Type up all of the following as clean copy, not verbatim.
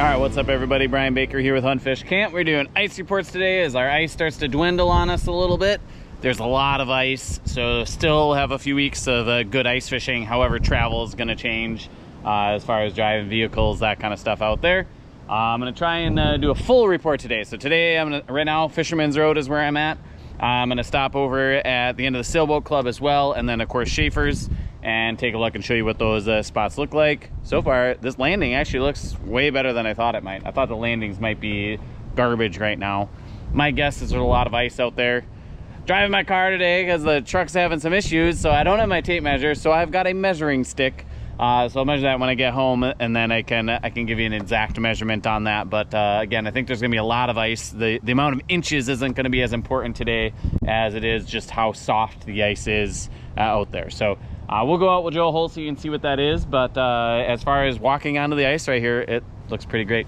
All right, what's up everybody? Brian Baker here with Hunt Fish Camp. We're doing ice reports today as our ice starts to dwindle on us a little bit. There's a lot of ice, so still have a few weeks of good ice fishing. However, travel is gonna change as far as driving vehicles, that kind of stuff out there. I'm gonna try and do a full report today. So today, right now, Fisherman's Road is where I'm at. I'm gonna stop over at the end of the Sailboat Club as well, and then of course Schaefer's, and take a look and show you what those spots look like. So far, this landing actually looks way better than I thought it might. I thought the landings might be garbage right now. My guess is there's a lot of ice out there. Driving my car today because the truck's having some issues, so I don't have my tape measure, so I've got a measuring stick. So I'll measure that when I get home, and then I can give you an exact measurement on that. But again, I think there's gonna be a lot of ice. The amount of inches isn't gonna be as important today as it is just how soft the ice is out there. So we'll go out with Joe Hole so you can see what that is. But as far as walking onto the ice right here, it looks pretty great.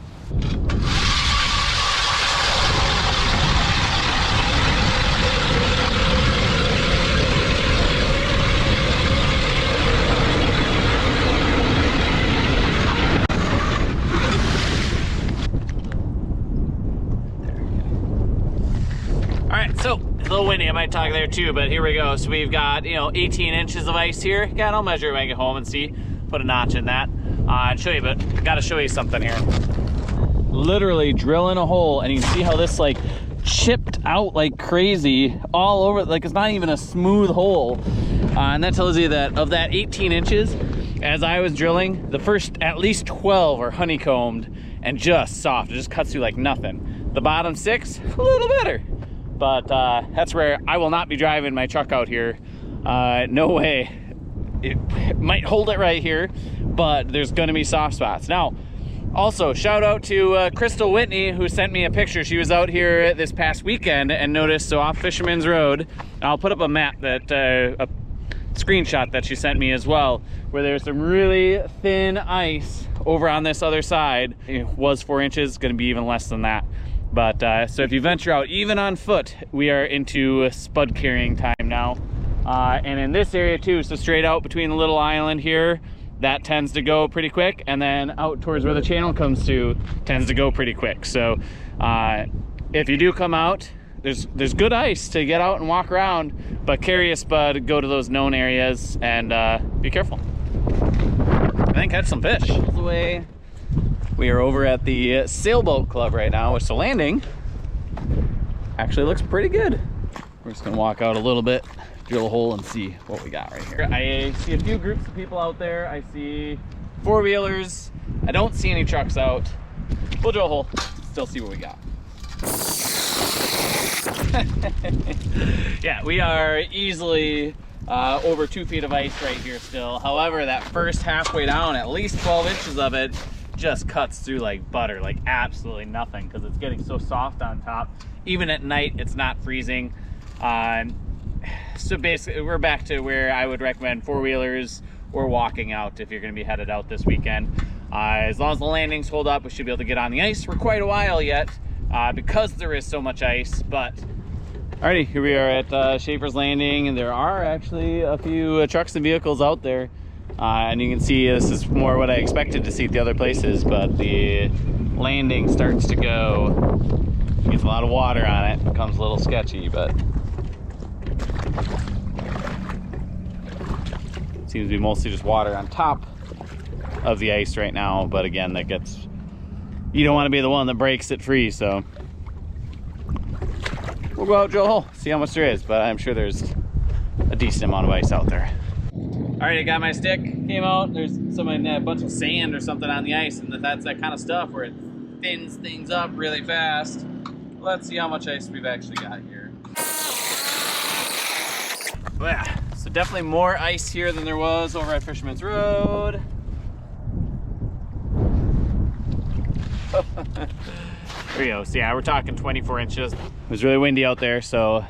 So, it's a little windy, I might talk there too, but here we go. So we've got, 18 inches of ice here. God, I'll measure it when I get home and see, put a notch in that. And show you, but gotta show you something here. Literally drilling a hole, and you can see how this like chipped out like crazy all over, like it's not even a smooth hole. And that tells you that of that 18 inches, as I was drilling, the first at least 12 are honeycombed and just soft. It just cuts through like nothing. The bottom 6, a little better. But that's where I will not be driving my truck out here. No way. It might hold it right here, but there's gonna be soft spots. Now, also shout out to Crystal Whitney, who sent me a picture. She was out here this past weekend and noticed, so off Fisherman's Road, I'll put up a map that, a screenshot that she sent me as well, where there's some really thin ice over on this other side. It was 4 inches, gonna be even less than that. But so if you venture out, even on foot, we are into spud carrying time now. And in this area too, so straight out between the little island here, that tends to go pretty quick. And then out towards where the channel comes to, tends to go pretty quick. So if you do come out, there's good ice to get out and walk around, but carry a spud, go to those known areas, and be careful. And then catch some fish. All the way. We are over at the Sailboat Club right now, which the landing actually looks pretty good. We're just gonna walk out a little bit, drill a hole, and see what we got right here. I see a few groups of people out there. I see four-wheelers. I don't see any trucks out. We'll drill a hole, still see what we got. Yeah, we are easily over 2 feet of ice right here still. However, that first halfway down, at least 12 inches of it, just cuts through like butter, like absolutely nothing, because it's getting so soft on top. Even at night, it's not freezing. So basically, we're back to where I would recommend four-wheelers or walking out if you're going to be headed out this weekend. As long as the landings hold up, we should be able to get on the ice for quite a while yet, because there is so much ice. But alrighty, here we are at Schaefer's Landing, and there are actually a few trucks and vehicles out there. And you can see this is more what I expected to see at the other places, but the landing starts to go. Gets a lot of water on it. Becomes a little sketchy, but it seems to be mostly just water on top of the ice right now. But again, that gets, you don't want to be the one that breaks it free, so we'll go out, drill a hole, see how much there is, but I'm sure there's a decent amount of ice out there. All right, I got my stick, came out. There's a bunch of sand or something on the ice, and that's that kind of stuff where it thins things up really fast. Let's see how much ice we've actually got here. Yeah, so definitely more ice here than there was over at Fisherman's Road. There we go. So yeah, we're talking 24 inches. It was really windy out there, so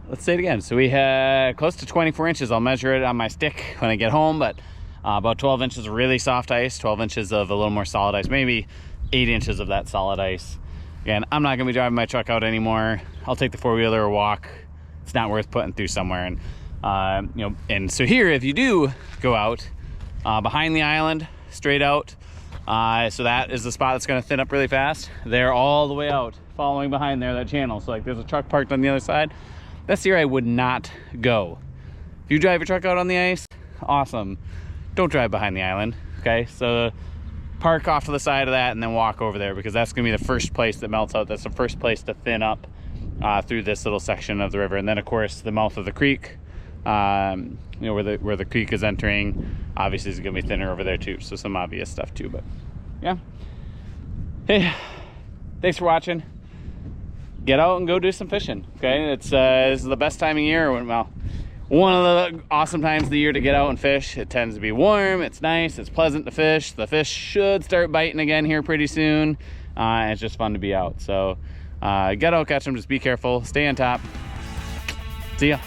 let's say it again. So we had close to 24 inches. I'll measure it on my stick when I get home, but about 12 inches of really soft ice, 12 inches of a little more solid ice, maybe 8 inches of that solid ice. Again, I'm not gonna be driving my truck out anymore. I'll take the four-wheeler or walk. It's not worth putting through somewhere. And and so here, if you do go out behind the island, straight out, So that is the spot that's going to thin up really fast. They're all the way out, following behind there, that channel. So like there's a truck parked on the other side. That's the area I would not go. If you drive your truck out on the ice, awesome. Don't drive behind the island, okay? So park off to the side of that and then walk over there, because that's going to be the first place that melts out. That's the first place to thin up through this little section of the river. And then of course the mouth of the creek, you know, where the creek is entering, obviously is going to be thinner over there too. So some obvious stuff too, but yeah. Hey, thanks for watching. Get out and go do some fishing, okay? It's this is the best time of year, well, one of the awesome times of the year to get out and fish. It tends to be warm, it's nice, it's pleasant to fish. The fish should start biting again here pretty soon. It's just fun to be out. So get out, catch them, just be careful, stay on top. See ya.